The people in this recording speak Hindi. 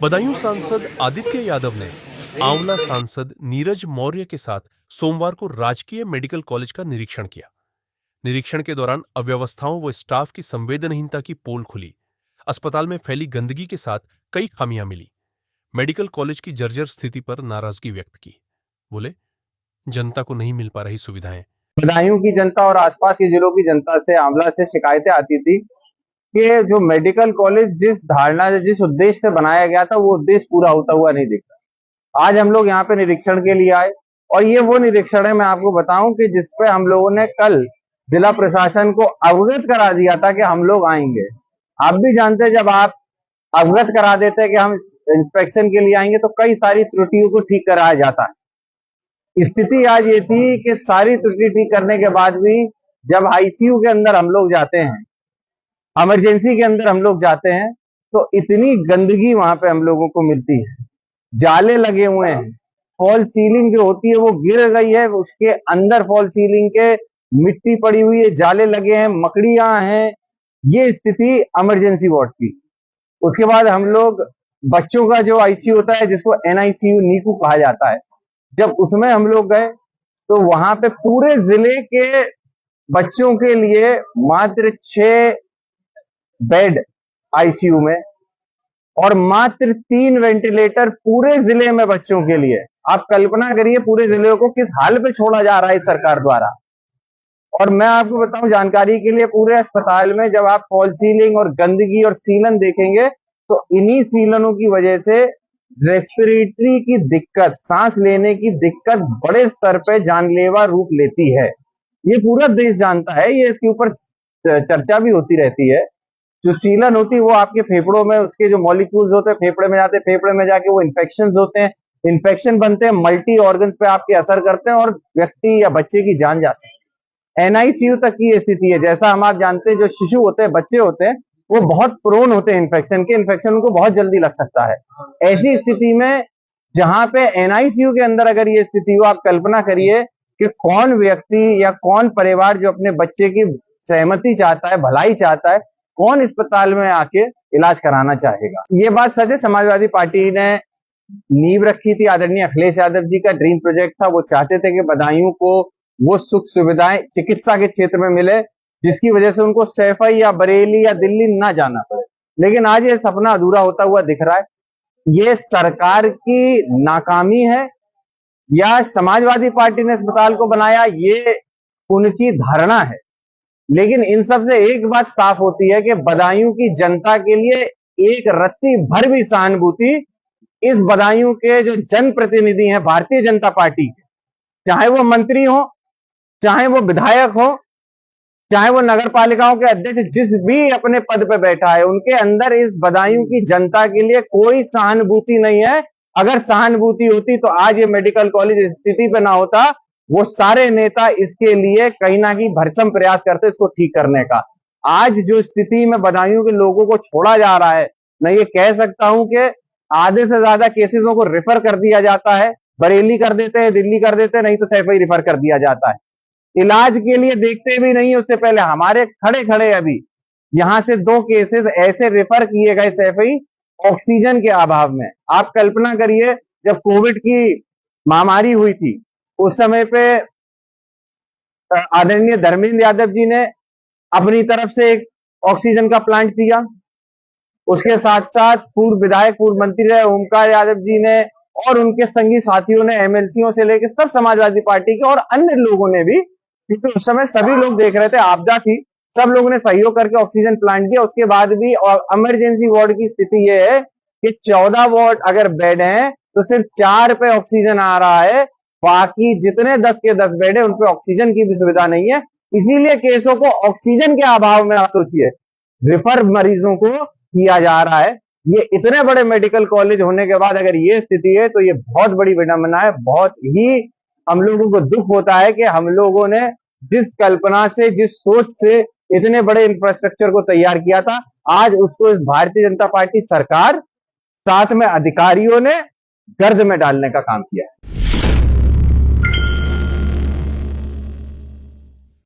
बदायूं सांसद आदित्य यादव ने आंवला सांसद नीरज मौर्य के साथ सोमवार को राजकीय मेडिकल कॉलेज का निरीक्षण किया। निरीक्षण के दौरान अव्यवस्थाओं व स्टाफ की संवेदनहीनता की पोल खुली। अस्पताल में फैली गंदगी के साथ कई खामियां मिली। मेडिकल कॉलेज की जर्जर स्थिति पर नाराजगी व्यक्त की। बोले, जनता को नहीं मिल पा रही सुविधाएं। बदायूं की जनता और आसपास के जिलों की जनता से आंवला से शिकायतें आती थी कि जो मेडिकल कॉलेज जिस धारणा से जिस उद्देश्य से बनाया गया था वो उद्देश्य पूरा होता हुआ नहीं दिखता। आज हम लोग यहाँ पे निरीक्षण के लिए आए और ये वो निरीक्षण है, मैं आपको बताऊं कि जिसपे हम लोगों ने कल जिला प्रशासन को अवगत करा दिया था कि हम लोग आएंगे। आप भी जानते हैं, जब आप अवगत करा देते हैं कि हम इंस्पेक्शन के लिए आएंगे तो कई सारी त्रुटियों को ठीक कराया जाता है। स्थिति आज ये थी कि सारी त्रुटि ठीक करने के बाद भी जब आईसीयू के अंदर हम लोग जाते हैं, इमरजेंसी के अंदर हम लोग जाते हैं, तो इतनी गंदगी वहां पे हम लोगों को मिलती है। जाले लगे हुए हैं, फॉल सीलिंग जो होती है वो गिर गई है, उसके अंदर फॉल सीलिंग के मिट्टी पड़ी हुई है, जाले लगे हैं, मकड़ियां हैं। ये स्थिति इमरजेंसी वार्ड की। उसके बाद हम लोग बच्चों का जो आईसीयू होता है, जिसको एनआईसीयू नीकू कहा जाता है, जब उसमें हम लोग गए तो वहां पे पूरे जिले के बच्चों के लिए मात्र 6 बेड आईसीयू में और मात्र 3 वेंटिलेटर पूरे जिले में बच्चों के लिए। आप कल्पना करिए पूरे जिले को किस हाल पे छोड़ा जा रहा है सरकार द्वारा। और मैं आपको बताऊं जानकारी के लिए, पूरे अस्पताल में जब आप फॉल सीलिंग और गंदगी और सीलन देखेंगे तो इन्हीं सीलनों की वजह से रेस्पिरेटरी की दिक्कत, सांस लेने की दिक्कत बड़े स्तर पे जानलेवा रूप लेती है। ये पूरा देश जानता है, ये इसके ऊपर चर्चा भी होती रहती है। जो सीलन होती है वो आपके फेफड़ों में, उसके जो मॉलिक्यूल्स होते हैं फेफड़े में जाते हैं, फेफड़े में जाके वो इन्फेक्शन होते हैं, इन्फेक्शन बनते हैं, मल्टी ऑर्गन्स पे आपके असर करते हैं और व्यक्ति या बच्चे की जान जा सकती है। एनआईसीयू तक की स्थिति है। जैसा हम आप जानते हैं, जो शिशु होते हैं, बच्चे होते हैं, वो बहुत प्रोन होते हैं इन्फेक्शन के, इन्फेक्शन उनको बहुत जल्दी लग सकता है। ऐसी स्थिति में जहां पे एनआईसीयू के अंदर अगर ये स्थिति हो, आप कल्पना करिए कि कौन व्यक्ति या कौन परिवार जो अपने बच्चे की सहमति चाहता है, भलाई चाहता है, कौन अस्पताल में आके इलाज कराना चाहेगा। ये बात सच है, समाजवादी पार्टी ने नींव रखी थी, आदरणीय अखिलेश यादव जी का ड्रीम प्रोजेक्ट था। वो चाहते थे कि बदायूं को वो सुख सुविधाएं चिकित्सा के क्षेत्र में मिले जिसकी वजह से उनको सैफई या बरेली या दिल्ली ना जाना पड़े। लेकिन आज ये सपना अधूरा होता हुआ दिख रहा है। ये सरकार की नाकामी है या समाजवादी पार्टी ने अस्पताल को बनाया, ये उनकी धारणा है। लेकिन इन सब से एक बात साफ होती है कि बदायूं की जनता के लिए एक रत्ती भर भी सहानुभूति इस बदायूं के जो जनप्रतिनिधि हैं भारतीय जनता पार्टी के, चाहे वो मंत्री हो, चाहे वो विधायक हो, चाहे वो नगर पालिकाओं के अध्यक्ष, जिस भी अपने पद पे बैठा है, उनके अंदर इस बदायूं की जनता के लिए कोई सहानुभूति नहीं है। अगर सहानुभूति होती तो आज ये मेडिकल कॉलेज इस स्थिति पे ना होता। वो सारे नेता इसके लिए कहीं ना कहीं भरसम प्रयास करते इसको ठीक करने का। आज जो स्थिति में बदायूं के लोगों को छोड़ा जा रहा है, मैं ये कह सकता हूं कि आधे से ज्यादा केसेसों को रेफर कर दिया जाता है, बरेली कर देते हैं, दिल्ली कर देते हैं, नहीं तो सैफई रेफर कर दिया जाता है। इलाज के लिए देखते भी नहीं। उससे पहले हमारे खड़े खड़े अभी यहां से 2 केसेस ऐसे रेफर किए गए सैफई, ऑक्सीजन के अभाव में। आप कल्पना करिए, जब कोविड की महामारी हुई थी उस समय पे आदरणीय धर्मेंद्र यादव जी ने अपनी तरफ से एक ऑक्सीजन का प्लांट दिया। उसके साथ साथ पूर्व विधायक, पूर्व मंत्री रहे ओमकार यादव जी ने और उनके संगी साथियों ने, एमएलसीओं से लेकर सब समाजवादी पार्टी के और अन्य लोगों ने भी, क्योंकि उस समय सभी लोग देख रहे थे, आपदा थी, सब लोगों ने सहयोग करके ऑक्सीजन प्लांट दिया। उसके बाद भी और इमरजेंसी वार्ड की स्थिति यह है कि 14 वार्ड अगर बेड हैं तो सिर्फ 4 पे ऑक्सीजन आ रहा है, बाकी जितने 10 के 10 बेड है उन पे ऑक्सीजन की भी सुविधा नहीं है। इसीलिए केसों को ऑक्सीजन के अभाव में, आप सोचिए, रेफर मरीजों को किया जा रहा है। ये इतने बड़े मेडिकल कॉलेज होने के बाद अगर ये स्थिति है तो ये बहुत बड़ी विडंबना है। बहुत ही हम लोगों को दुख होता है कि हम लोगों ने जिस कल्पना से, जिस सोच से इतने बड़े इंफ्रास्ट्रक्चर को तैयार किया था, आज उसको इस भारतीय जनता पार्टी सरकार साथ में अधिकारियों ने गर्द में डालने का काम किया है।